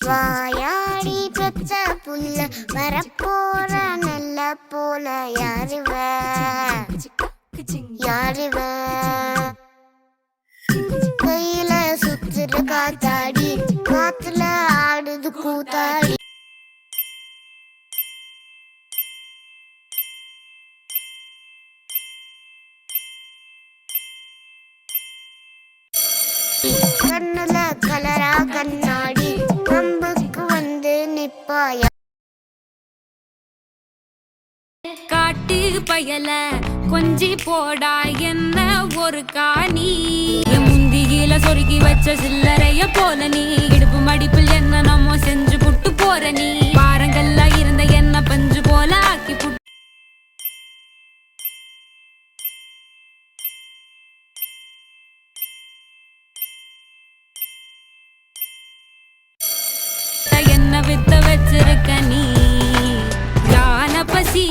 வாயாடி பெற்ற புல்ல வரப்போற நல்ல போல யாருவ யாருவ கையில சுத்துற காத்தாடி காத்துல ஆடுது கூத்தாடி கண்ணுல கலரா கண்ணாடி நம்புக்கு வந்து நிப்பாயா காட்டு பயல கொஞ்சி போடா என்ன ஒரு காணி முந்தியில சொருகி வச்ச சில்லறைய போல நீ இடுப்பு மடிப்பில் என்ன நம்ம செஞ்சு புட்டு போற நீ பாரங்கள்ல இருந்த என்ன பஞ்சு போல ஆக்கி புட்டு என்ன வித்த வச்சிருக்க நீ யான பசி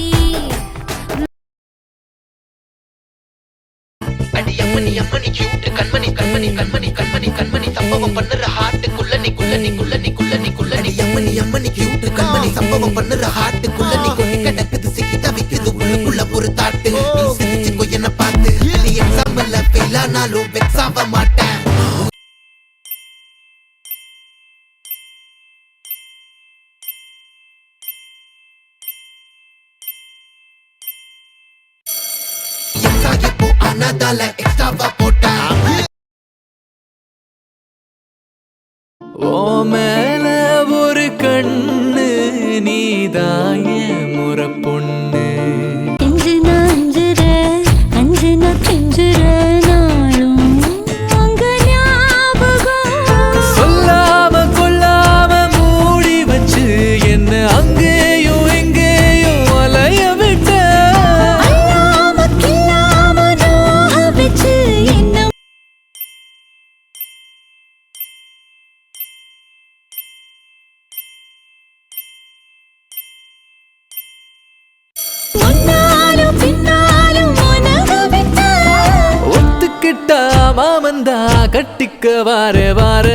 அம்மணி அம்மணி கியூட் கண்மணி கண்மணி கண்மணி கண்மணி கண்மணி சம்பவம் பண்ணுற ஹார்ட்டுக்குள்ள நீ குள்ள நீ குள்ள நீ குள்ள நீ குள்ள நீ அம்மணி அம்மணி கியூட் கண்மணி சம்பவம் பண்ணுற ஹார்ட்டுக்குள்ள நீ கொண்டு கிடக்குது சிக்கி தவிக்குது உள்ளுக்குள்ள ஒரு தாட்டு நீ சிரிச்சுக்கோ என்ன பார்த்து நீ எக்ஸாம்பிள்ல ஃபெயில் ஆனாலும் வெக்ஸ் ஆக மாட்டேன் அனதால எக்ஸ்ட்ராவா போட்டேன் ஓ மேல ஒரு கண்ணு நீதாய முறை பொண்ணு சொல்லாம கொள்ளாம மூடி வச்சு என்ன அங்கேயும் எங்கேயும் அலைய விட்ட ஒத்துக்கிட்டா மாமந்தா கட்டிக்க வார வார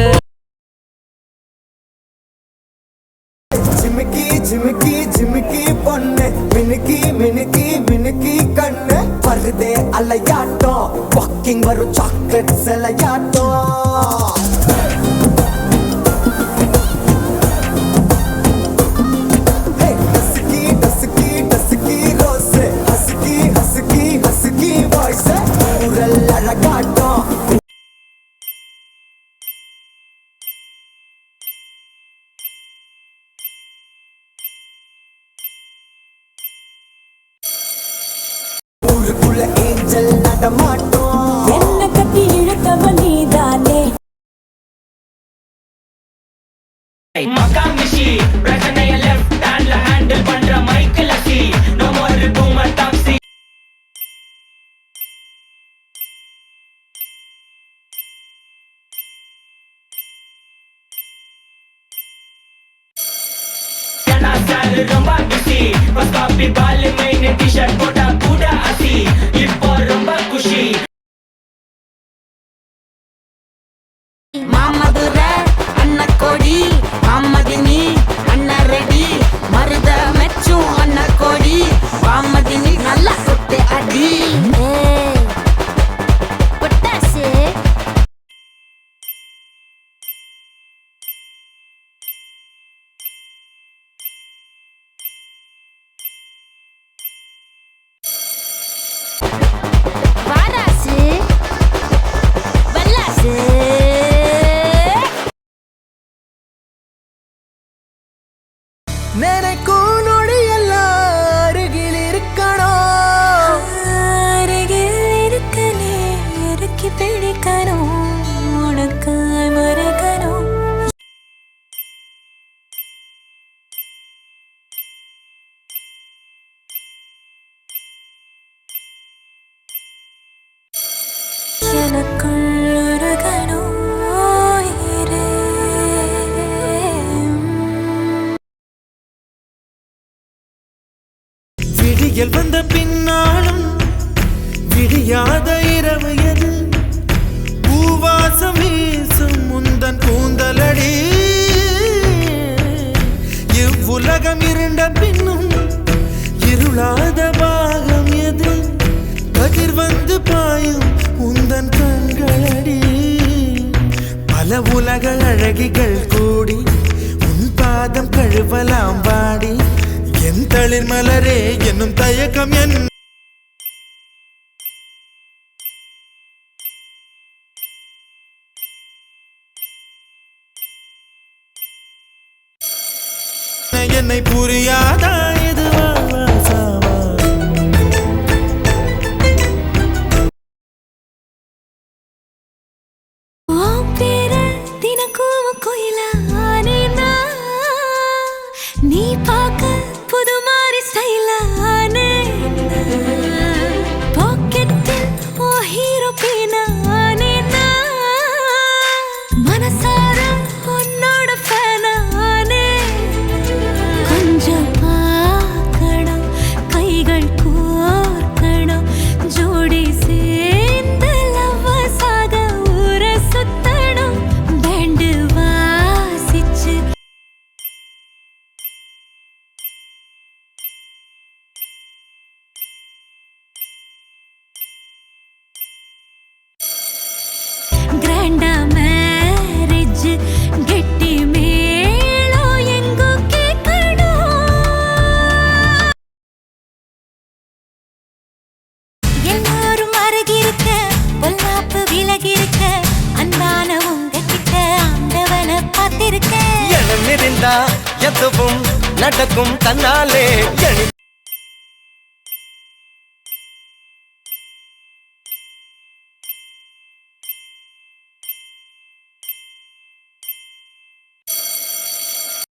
ஜிமிக்கி ஜிமிக்கி ஜிமிக்கி பொண்ணு மினுக்கி மினுக்கி மினுக்கி கண்ணு வருதே அலையாட்டம் வாக்கிங் வரும் சாக்லேட் சிலையாட்டம் ஊருக்குள்ள ஏஞ்சல் நடமாட்டோம் என்ன கட்டி இழுத்தவ நீதானே மகாமிஷி பிரச்சனைய லெஃப்ட் ஹேண்ட்ல ஹேண்டில் பண்ற மைக்கேல் அசி நோ மோர் பூமர் டாக்ஸி ரொம்ப பிஸி பஸ் காப்பி பால் மெயின் டி-ஷர்ட் போட்டா கூட அசி இப்போ ரொம்ப குஷி மாமதுர அண்ண கோடி மாமதினி அண்ண ரெடி மருத மெச்சும் அண்ண கோடி மாமதினி நல்லா கொட்டு அடி பொட்டாசு வாராசு வல்லாசு நினைக்கும் நொடி எல்லாம் அருகில் இருக்கணும் அருகில் இருக்கனே இறுக்கி பிடிக்கணும் உனக்கு மறக்கணும் எனக்குள் ஒரு கணம் விடியல் வந்த பின்னாலும் விடியாத இரவு எது பூவாசம் வீசும் முந்தன் கூந்தலடி பல உலக அழகிகள் கூடி உன் பாதம் கழுவலாம் வாடி என் தளிர் மலரே என்னும் தயக்கம் என் என்னை புரியாதா இது வாழ்வா சாவா உன் பேர தினக்கும் கோயிலா ஆனேனா நீ பார்க்க புது மாதிரி ஸ்டைலா ஆனேனா பாக்கெட்டில் ஓ ஹீரோ பீனா ஆனேனா மனசார உன்னோட ஃபேனா ஆனே கொஞ்சம் பார்க்கணும் கைகள் கோர்க்கணும் ஜோடி சேர்ந்து லவ்வசாக ஊர சுத்தணும் பேண்டு வாசிச்சு கிராண்டா மேரேஜ் கெட்டி மேளம் எங்கோ கேட்கணும் எல்லாரும் அருகிருக்க பொல்லாப்பு விலகிருக்க அன்பான உங்ககிட்ட ஆண்டவனை பார்த்திருக்க எண்ணமிருந்தா எதுவும் நடக்கும் தன்னாலே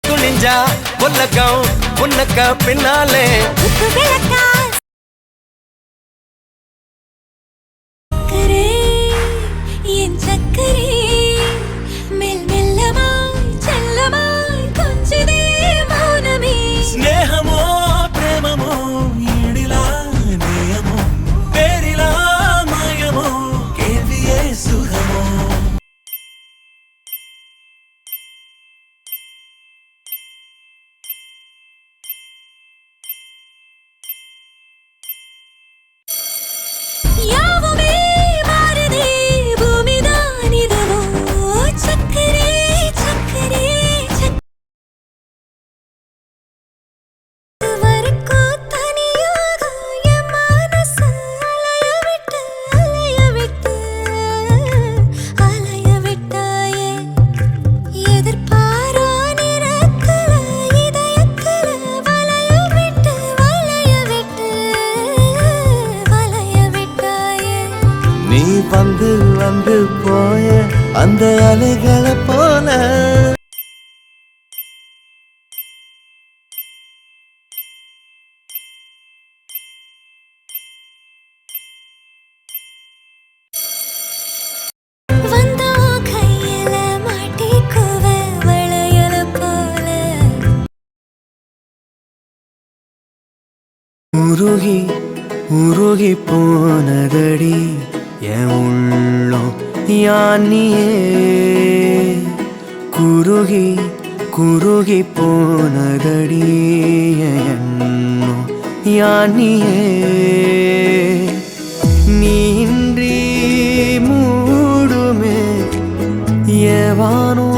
துணிஞ்சா உலகம் உனக்க பின்னாலே உப்பு விளக்கா சக்கரே என் சக்கரே மெல் மெல்லமாய் செல்லமாய் கொஞ்சதே மௌனமே ஸ்நேகமோ பிரேமமோ ஈடிலா நேயமோ பேரிலா மாயமோ கேள்வியே சுகமோ யாவுமே மாறுதே பூமிதான் இதுவோ சக்கரே சக்கரே வரைக்கோ தனியாக என் மனசு அலைய விட்டாயே எதிர்பாரா நிறக்கல இதயக்கல வளைய விட்டாயே நீ வந்து வந்து போய அந்த அலைகளை போல வந்தா கையில மாட்டிக்குவ வளையல போல உருகி உருகி போனதடி என் உள்ளம் யானியே குருகி குருகி போனதடி என் எண்ணம் யானியே நீன்றி மூடுமே ஏவானோ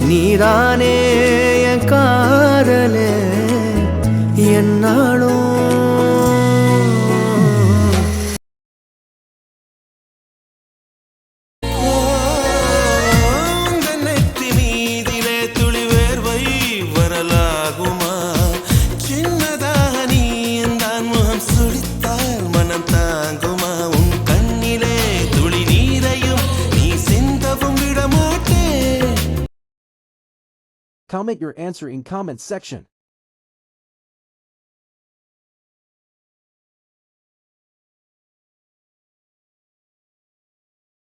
நீதானே என் காதலே என்னாலும் நெத்தி மீதிலே துளி வேர்வை வரலாகுமா சின்னதாக நீ தான் முகம் சுழித்தால் மனம் தாங்குமா உன் கண்ணிலே துளி நீரையும் நீ சிந்தவும் விட மாட்டேன். Comment your answer in comment section.